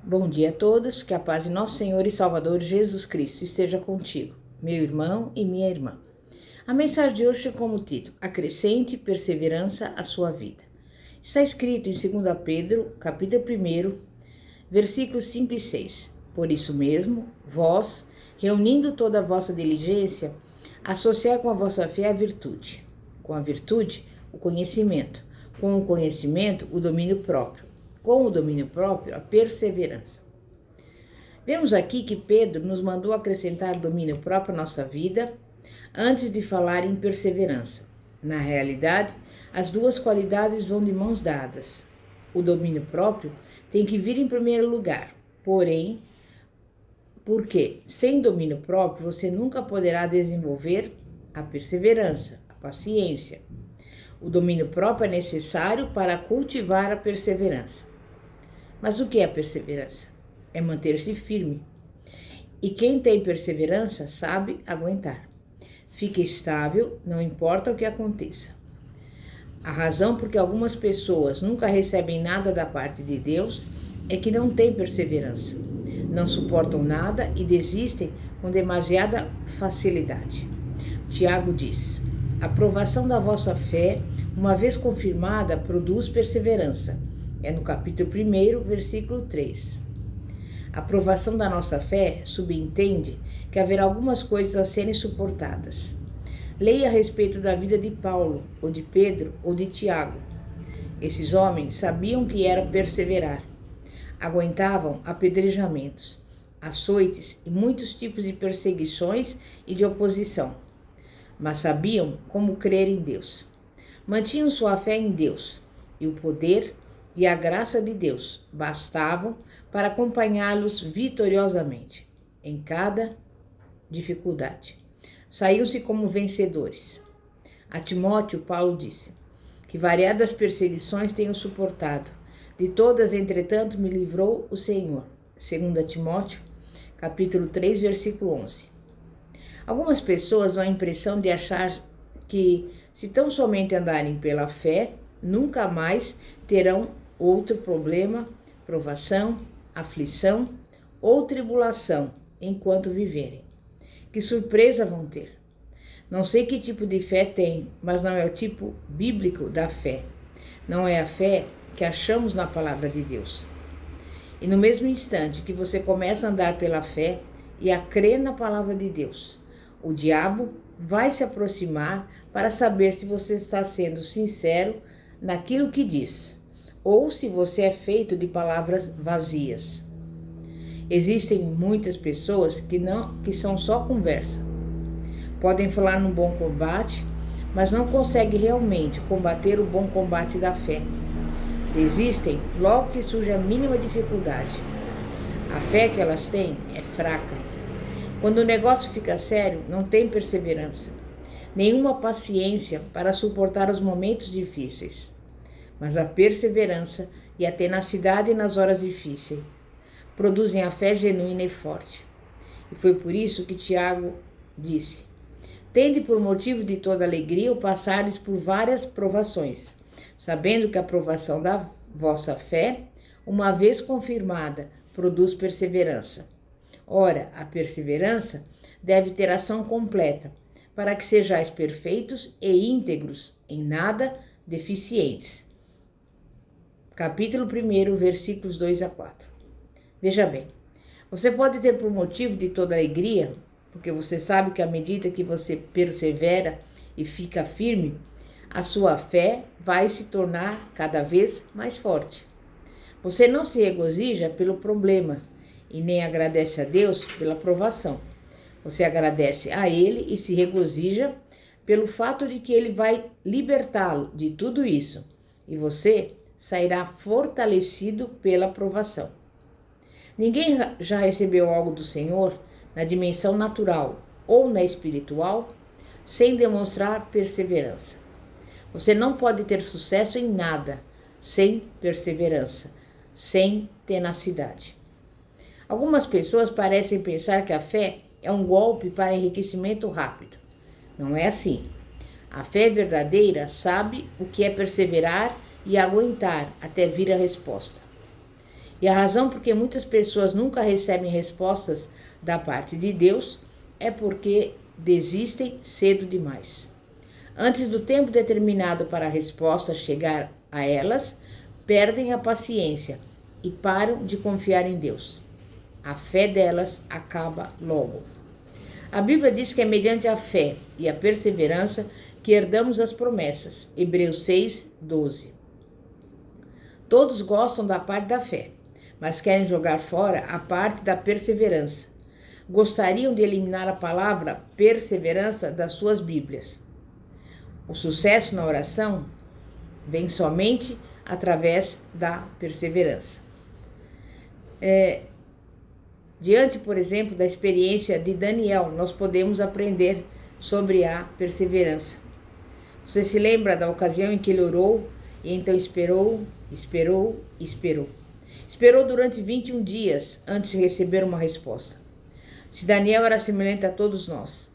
Bom dia a todos, que a paz de nosso Senhor e Salvador Jesus Cristo esteja contigo, meu irmão e minha irmã. A mensagem de hoje tem como título: Acrescente perseverança à sua vida. Está escrito em 2 Pedro, capítulo 1, versículos 5 e 6. Por isso mesmo, vós, reunindo toda a vossa diligência, associai com a vossa fé a virtude, com a virtude, o conhecimento, com o conhecimento, o domínio próprio, com o domínio próprio, a perseverança. Vemos aqui que Pedro nos mandou acrescentar domínio próprio à nossa vida antes de falar em perseverança. Na realidade, as duas qualidades vão de mãos dadas. O domínio próprio tem que vir em primeiro lugar, porém, porque sem domínio próprio você nunca poderá desenvolver a perseverança, a paciência. O domínio próprio é necessário para cultivar a perseverança. Mas o que é a perseverança? É manter-se firme. E quem tem perseverança sabe aguentar. Fica estável, não importa o que aconteça. A razão por que algumas pessoas nunca recebem nada da parte de Deus é que não têm perseverança. Não suportam nada e desistem com demasiada facilidade. Tiago diz: a provação da vossa fé, uma vez confirmada, produz perseverança. É no capítulo 1, versículo 3. A provação da nossa fé subentende que haverá algumas coisas a serem suportadas. Leia a respeito da vida de Paulo, ou de Pedro, ou de Tiago. Esses homens sabiam que era perseverar. Aguentavam apedrejamentos, açoites e muitos tipos de perseguições e de oposição. Mas sabiam como crer em Deus. Mantinham sua fé em Deus, e o poder e a graça de Deus bastavam para acompanhá-los vitoriosamente em cada dificuldade. Saíram-se como vencedores. A Timóteo, Paulo disse que variadas perseguições tenho suportado. De todas, entretanto, me livrou o Senhor. 2 Timóteo, capítulo 3, versículo 11. Algumas pessoas dão a impressão de achar que, se tão somente andarem pela fé, nunca mais terão outro problema, provação, aflição ou tribulação enquanto viverem. Que surpresa vão ter! Não sei que tipo de fé tem, mas não é o tipo bíblico da fé. Não é a fé que achamos na palavra de Deus. E no mesmo instante que você começa a andar pela fé e a crer na palavra de Deus, o diabo vai se aproximar para saber se você está sendo sincero naquilo que diz, ou se você é feito de palavras vazias. Existem muitas pessoas que são só conversa. Podem falar num bom combate, mas não conseguem realmente combater o bom combate da fé. Desistem logo que surge a mínima dificuldade. A fé que elas têm é fraca. Quando o negócio fica sério, não tem perseverança, nenhuma paciência para suportar os momentos difíceis. Mas a perseverança e a tenacidade nas horas difíceis produzem a fé genuína e forte. E foi por isso que Tiago disse: tende por motivo de toda alegria o passardes por várias provações, sabendo que a provação da vossa fé, uma vez confirmada, produz perseverança. Ora, a perseverança deve ter ação completa, para que sejais perfeitos e íntegros, em nada deficientes. Capítulo 1, versículos 2 a 4. Veja bem, você pode ter por motivo de toda alegria, porque você sabe que à medida que você persevera e fica firme, a sua fé vai se tornar cada vez mais forte. Você não se regozija pelo problema e nem agradece a Deus pela provação. Você agradece a Ele e se regozija pelo fato de que Ele vai libertá-lo de tudo isso, e você sairá fortalecido pela provação. Ninguém já recebeu algo do Senhor na dimensão natural ou na espiritual sem demonstrar perseverança. Você não pode ter sucesso em nada sem perseverança, sem tenacidade. Algumas pessoas parecem pensar que a fé é um golpe para enriquecimento rápido. Não é assim. A fé verdadeira sabe o que é perseverar e aguentar até vir a resposta. E a razão por que muitas pessoas nunca recebem respostas da parte de Deus é porque desistem cedo demais. Antes do tempo determinado para a resposta chegar a elas, perdem a paciência e param de confiar em Deus. A fé delas acaba logo. A Bíblia diz que é mediante a fé e a perseverança que herdamos as promessas. Hebreus 6, 12. Todos gostam da parte da fé, mas querem jogar fora a parte da perseverança. Gostariam de eliminar a palavra perseverança das suas Bíblias. O sucesso na oração vem somente através da perseverança. Diante, por exemplo, da experiência de Daniel, nós podemos aprender sobre a perseverança. Você se lembra da ocasião em que ele orou e então esperou? Esperou durante 21 dias antes de receber uma resposta. Se Daniel era semelhante a todos nós,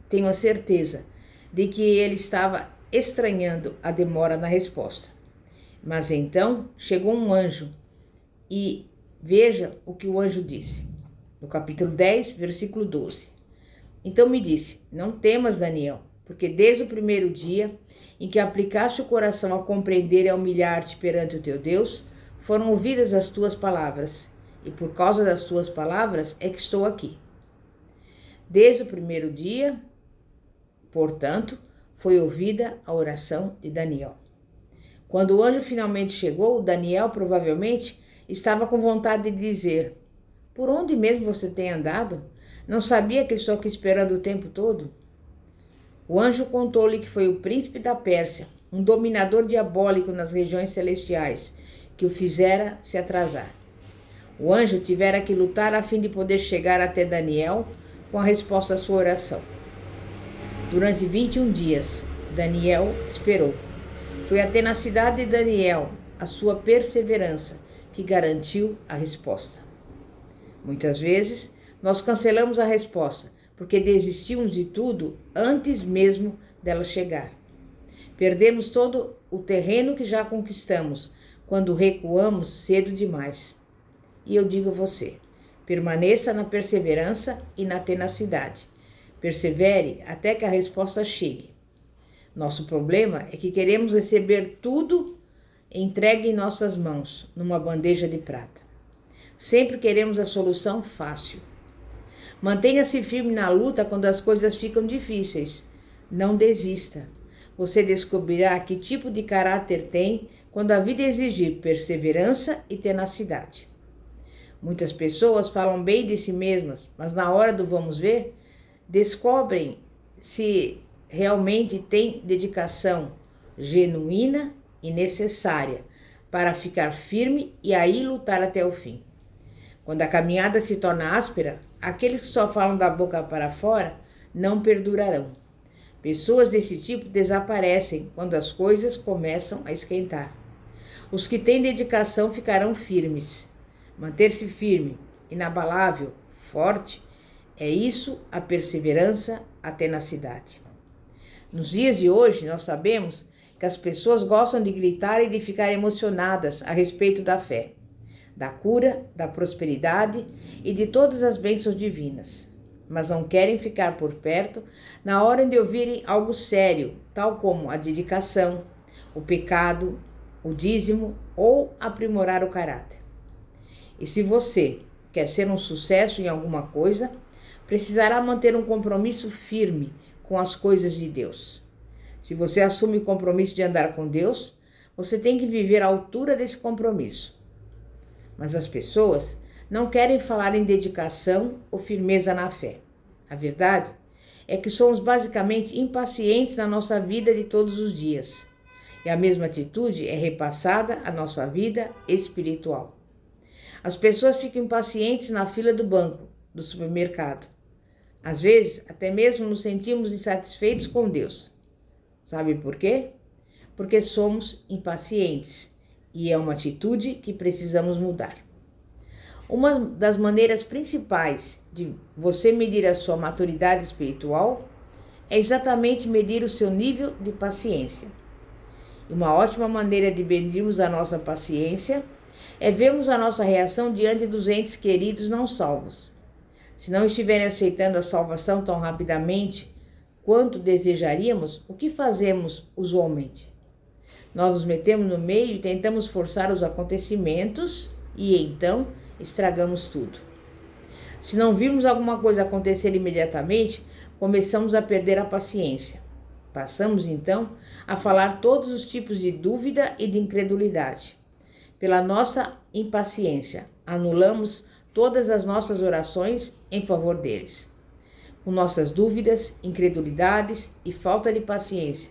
tenho a certeza de que ele estava estranhando a demora na resposta. Mas então chegou um anjo e veja o que o anjo disse. No capítulo 10, versículo 12. Então me disse: não temas, Daniel, porque desde o primeiro dia em que aplicaste o coração a compreender e a humilhar-te perante o teu Deus, foram ouvidas as tuas palavras, e por causa das tuas palavras é que estou aqui. Desde o primeiro dia, portanto, foi ouvida a oração de Daniel. Quando o anjo finalmente chegou, Daniel provavelmente estava com vontade de dizer: por onde mesmo você tem andado? Não sabia que estou aqui esperando o tempo todo? O anjo contou-lhe que foi o príncipe da Pérsia, um dominador diabólico nas regiões celestiais, que o fizera se atrasar. O anjo tivera que lutar a fim de poder chegar até Daniel com a resposta à sua oração. Durante 21 dias, Daniel esperou. Foi a tenacidade de Daniel, a sua perseverança, que garantiu a resposta. Muitas vezes, nós cancelamos a resposta porque desistimos de tudo antes mesmo dela chegar. Perdemos todo o terreno que já conquistamos quando recuamos cedo demais. E eu digo a você, permaneça na perseverança e na tenacidade. Persevere até que a resposta chegue. Nosso problema é que queremos receber tudo entregue em nossas mãos, numa bandeja de prata. Sempre queremos a solução fácil. Mantenha-se firme na luta quando as coisas ficam difíceis. Não desista. Você descobrirá que tipo de caráter tem quando a vida exigir perseverança e tenacidade. Muitas pessoas falam bem de si mesmas, mas na hora do vamos ver, descobrem se realmente tem dedicação genuína e necessária para ficar firme e aí lutar até o fim. Quando a caminhada se torna áspera, aqueles que só falam da boca para fora não perdurarão. Pessoas desse tipo desaparecem quando as coisas começam a esquentar. Os que têm dedicação ficarão firmes. Manter-se firme, inabalável, forte, é isso a perseverança, a tenacidade. Nos dias de hoje, nós sabemos que as pessoas gostam de gritar e de ficar emocionadas a respeito da fé, da cura, da prosperidade e de todas as bênçãos divinas, mas não querem ficar por perto na hora de ouvirem algo sério, tal como a dedicação, o pecado, o dízimo ou aprimorar o caráter. E se você quer ser um sucesso em alguma coisa, precisará manter um compromisso firme com as coisas de Deus. Se você assume o compromisso de andar com Deus, você tem que viver à altura desse compromisso. Mas as pessoas não querem falar em dedicação ou firmeza na fé. A verdade é que somos basicamente impacientes na nossa vida de todos os dias. E a mesma atitude é repassada à nossa vida espiritual. As pessoas ficam impacientes na fila do banco, do supermercado. Às vezes, até mesmo nos sentimos insatisfeitos com Deus. Sabe por quê? Porque somos impacientes e é uma atitude que precisamos mudar. Uma das maneiras principais de você medir a sua maturidade espiritual é exatamente medir o seu nível de paciência. E uma ótima maneira de medirmos a nossa paciência é vermos a nossa reação diante dos entes queridos não salvos. Se não estiverem aceitando a salvação tão rapidamente quanto desejaríamos, o que fazemos usualmente? Nós nos metemos no meio e tentamos forçar os acontecimentos e então estragamos tudo. Se não virmos alguma coisa acontecer imediatamente, começamos a perder a paciência. Passamos então a falar todos os tipos de dúvida e de incredulidade. Pela nossa impaciência, anulamos todas as nossas orações em favor deles. Com nossas dúvidas, incredulidades e falta de paciência,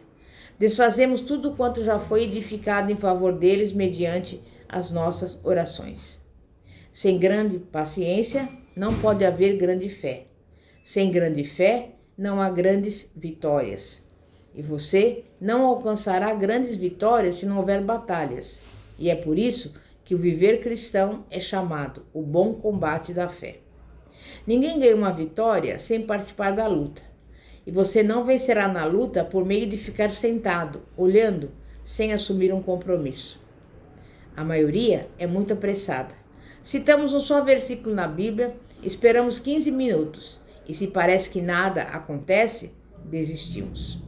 desfazemos tudo quanto já foi edificado em favor deles mediante as nossas orações. Sem grande paciência, não pode haver grande fé. Sem grande fé, não há grandes vitórias. E você não alcançará grandes vitórias se não houver batalhas. E é por isso que o viver cristão é chamado o bom combate da fé. Ninguém ganha uma vitória sem participar da luta. E você não vencerá na luta por meio de ficar sentado, olhando, sem assumir um compromisso. A maioria é muito apressada. Citamos um só versículo na Bíblia, esperamos 15 minutos e se parece que nada acontece, desistimos.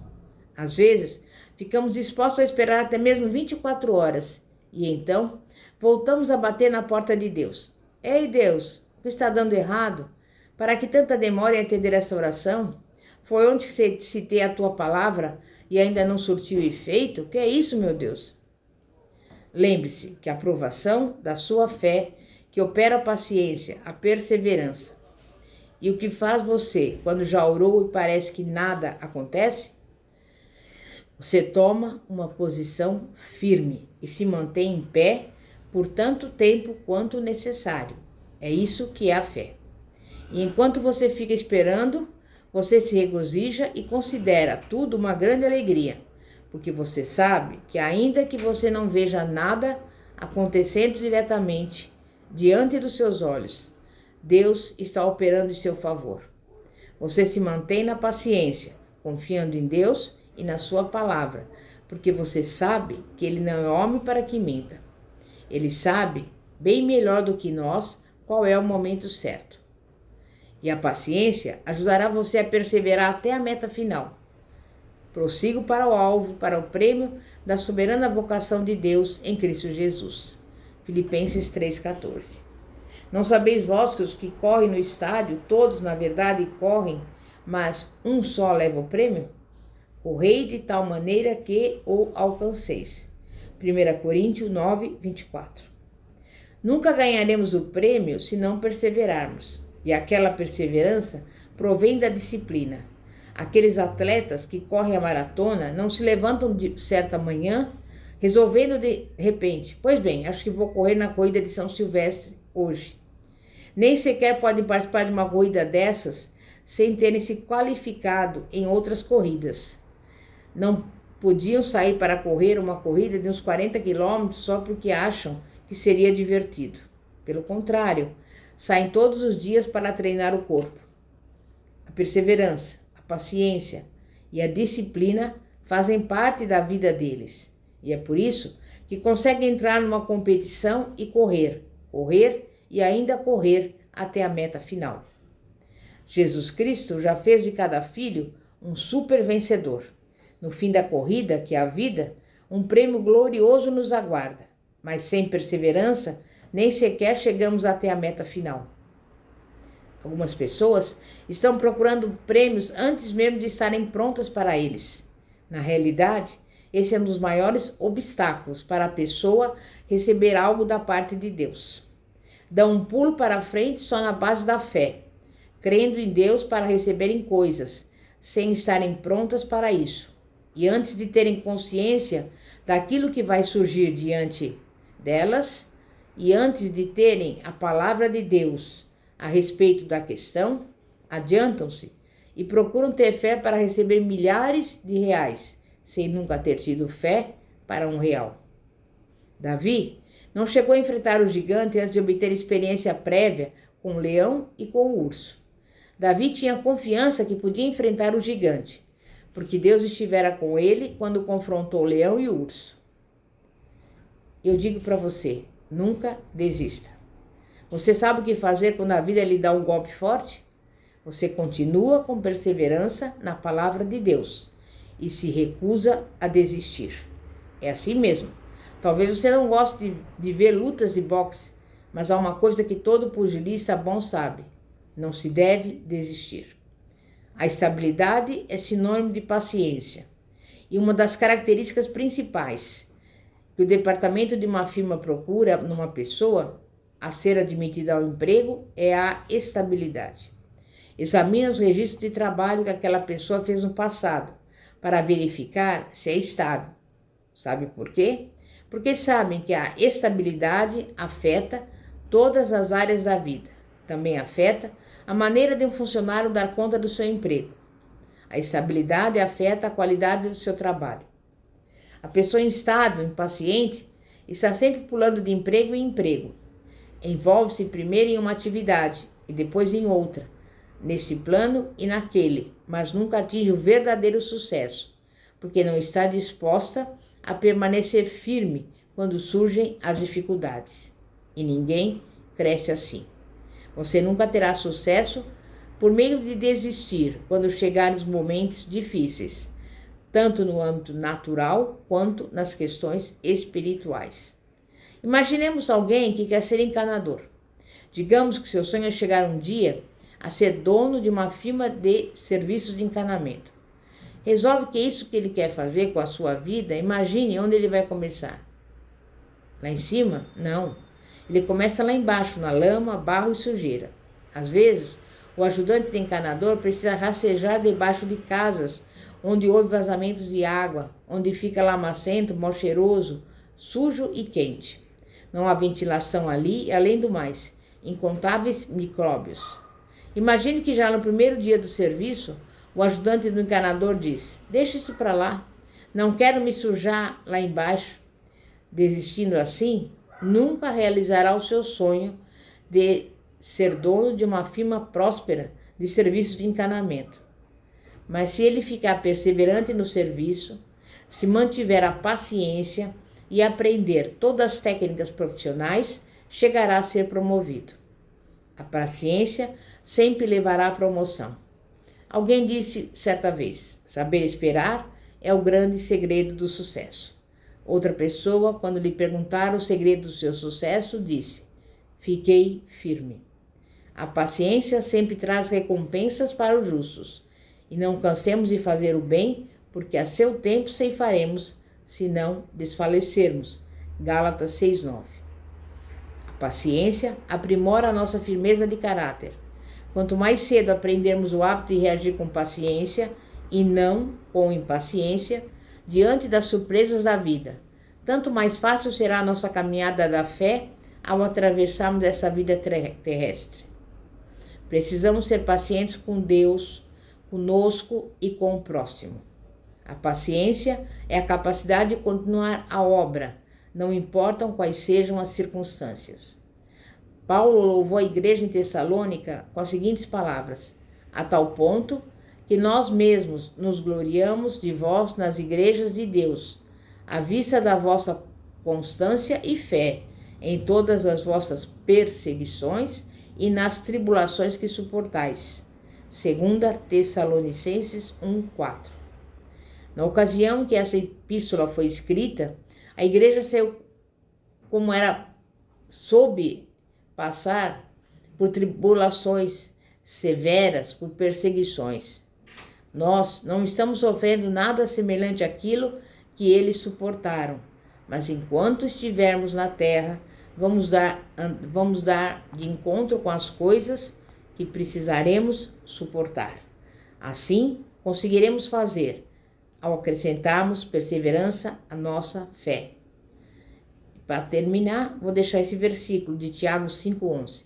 Às vezes, ficamos dispostos a esperar até mesmo 24 horas e então voltamos a bater na porta de Deus. Ei Deus, o que está dando errado? Para que tanta demora em atender essa oração? Foi onde que citei a tua palavra e ainda não surtiu efeito? Que é isso, meu Deus? Lembre-se que a aprovação da sua fé, que opera a paciência, a perseverança. E o que faz você, quando já orou e parece que nada acontece? Você toma uma posição firme e se mantém em pé por tanto tempo quanto necessário. É isso que é a fé. E enquanto você fica esperando, você se regozija e considera tudo uma grande alegria, porque você sabe que ainda que você não veja nada acontecendo diretamente diante dos seus olhos, Deus está operando em seu favor. Você se mantém na paciência, confiando em Deus e na sua palavra, porque você sabe que Ele não é homem para que minta. Ele sabe, bem melhor do que nós, qual é o momento certo. E a paciência ajudará você a perseverar até a meta final. Prossigo para o alvo, para o prêmio da soberana vocação de Deus em Cristo Jesus. Filipenses 3,14. Não sabeis vós que os que correm no estádio, todos na verdade correm, mas um só leva o prêmio? Correi de tal maneira que o alcanceis. 1 Coríntios 9, 24. Nunca ganharemos o prêmio se não perseverarmos. E aquela perseverança provém da disciplina. Aqueles atletas que correm a maratona não se levantam de certa manhã resolvendo de repente, pois bem, acho que vou correr na corrida de São Silvestre hoje. Nem sequer podem participar de uma corrida dessas sem terem se qualificado em outras corridas. Não podiam sair para correr uma corrida de uns 40 quilômetros só porque acham que seria divertido. Pelo contrário, saem todos os dias para treinar o corpo. A perseverança, a paciência e a disciplina fazem parte da vida deles. E é por isso que conseguem entrar numa competição e correr e ainda correr até a meta final. Jesus Cristo já fez de cada filho um super vencedor. No fim da corrida, que é a vida, um prêmio glorioso nos aguarda. Mas sem perseverança, nem sequer chegamos até a meta final. Algumas pessoas estão procurando prêmios antes mesmo de estarem prontas para eles. Na realidade, esse é um dos maiores obstáculos para a pessoa receber algo da parte de Deus. Dão um pulo para frente só na base da fé, crendo em Deus para receberem coisas, sem estarem prontas para isso. E antes de terem consciência daquilo que vai surgir diante delas, e antes de terem a palavra de Deus a respeito da questão, adiantam-se e procuram ter fé para receber milhares de reais, sem nunca ter tido fé para R$ 1. Davi não chegou a enfrentar o gigante antes de obter experiência prévia com o leão e com o urso. Davi tinha confiança que podia enfrentar o gigante, porque Deus estivera com ele quando confrontou o leão e o urso. Eu digo para você, Nunca desista. Você sabe o que fazer quando a vida lhe dá um golpe forte? Você continua com perseverança na palavra de Deus e se recusa a desistir. É assim mesmo. Talvez você não goste de ver lutas de boxe, mas há uma coisa que todo pugilista bom sabe: não se deve desistir. A estabilidade é sinônimo de paciência. E uma das características principais que o departamento de uma firma procura numa pessoa a ser admitida ao emprego é a estabilidade. Examina os registros de trabalho que aquela pessoa fez no passado para verificar se é estável. Sabe por quê? Porque sabem que a estabilidade afeta todas as áreas da vida. Também afeta a maneira de um funcionário dar conta do seu emprego. A estabilidade afeta a qualidade do seu trabalho. A pessoa instável, impaciente, está sempre pulando de emprego em emprego. Envolve-se primeiro em uma atividade e depois em outra, nesse plano e naquele, mas nunca atinge o verdadeiro sucesso, porque não está disposta a permanecer firme quando surgem as dificuldades. E ninguém cresce assim. Você nunca terá sucesso por meio de desistir quando chegarem os momentos difíceis, tanto no âmbito natural quanto nas questões espirituais. Imaginemos alguém que quer ser encanador. Digamos que seu sonho é chegar um dia a ser dono de uma firma de serviços de encanamento. Resolve que é isso que ele quer fazer com a sua vida. Imagine onde ele vai começar. Lá em cima? Não. Ele começa lá embaixo, na lama, barro e sujeira. Às vezes, o ajudante de encanador precisa rastejar debaixo de casas, onde houve vazamentos de água, onde fica lamacento, mal cheiroso, sujo e quente. Não há ventilação ali e, além do mais, incontáveis micróbios. Imagine que já no primeiro dia do serviço, o ajudante do encanador diz: deixa isso para lá, não quero me sujar lá embaixo. Desistindo assim, nunca realizará o seu sonho de ser dono de uma firma próspera de serviços de encanamento. Mas se ele ficar perseverante no serviço, se mantiver a paciência e aprender todas as técnicas profissionais, chegará a ser promovido. A paciência sempre levará à promoção. Alguém disse certa vez: saber esperar é o grande segredo do sucesso. Outra pessoa, quando lhe perguntaram o segredo do seu sucesso, disse: fiquei firme. A paciência sempre traz recompensas para os justos, e não cansemos de fazer o bem, porque a seu tempo ceifaremos, se não desfalecermos. Gálatas 6:9. A paciência aprimora a nossa firmeza de caráter. Quanto mais cedo aprendermos o hábito de reagir com paciência e não com impaciência diante das surpresas da vida, tanto mais fácil será a nossa caminhada da fé ao atravessarmos essa vida terrestre. Precisamos ser pacientes com Deus, conosco e com o próximo. A paciência é a capacidade de continuar a obra, não importam quais sejam as circunstâncias. Paulo louvou a igreja em Tessalônica com as seguintes palavras: a tal ponto que nós mesmos nos gloriamos de vós nas igrejas de Deus, à vista da vossa constância e fé em todas as vossas perseguições e nas tribulações que suportais. 2 Tessalonicenses 1:4. Na ocasião que essa epístola foi escrita, a igreja saiu como era soube passar por tribulações severas, por perseguições. Nós não estamos sofrendo nada semelhante àquilo que eles suportaram, mas enquanto estivermos na terra, vamos dar de encontro com as coisas que precisaremos suportar. Assim, conseguiremos fazer, ao acrescentarmos perseverança à nossa fé. Para terminar, vou deixar esse versículo de Tiago 5:11.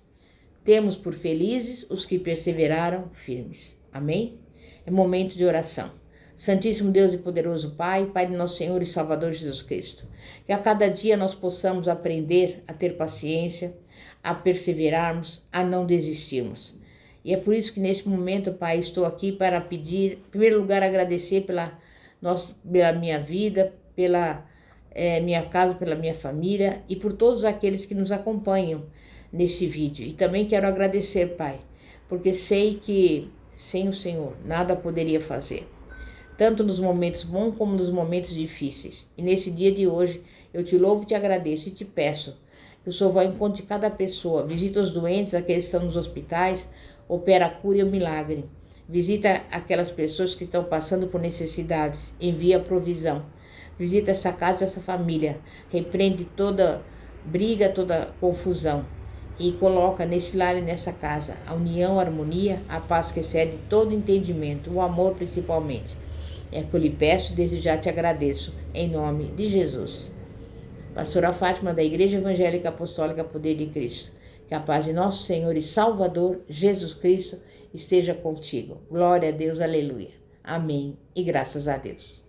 Temos por felizes os que perseveraram firmes. Amém? É momento de oração. Santíssimo Deus e poderoso Pai, Pai de nosso Senhor e Salvador Jesus Cristo, que a cada dia nós possamos aprender a ter paciência, a perseverarmos, a não desistirmos. E é por isso que neste momento, Pai, estou aqui para pedir, em primeiro lugar, agradecer pela minha vida, pela minha casa, pela minha família e por todos aqueles que nos acompanham neste vídeo. E também quero agradecer, Pai, porque sei que sem o Senhor nada poderia fazer, tanto nos momentos bons como nos momentos difíceis. E nesse dia de hoje eu te louvo, te agradeço e te peço que o Senhor vá em conta de cada pessoa, visita os doentes, aqueles que estão nos hospitais, opera a cura e o milagre. Visita aquelas pessoas que estão passando por necessidades, envia provisão. Visita essa casa, essa família, repreende toda briga, toda confusão e coloca nesse lar e nessa casa a união, a harmonia, a paz que excede todo entendimento, o amor principalmente. É que eu lhe peço e desde já te agradeço, em nome de Jesus. Pastora Fátima, da Igreja Evangélica Apostólica Poder de Cristo. Que a paz de nosso Senhor e Salvador, Jesus Cristo, esteja contigo. Glória a Deus, aleluia. Amém e graças a Deus.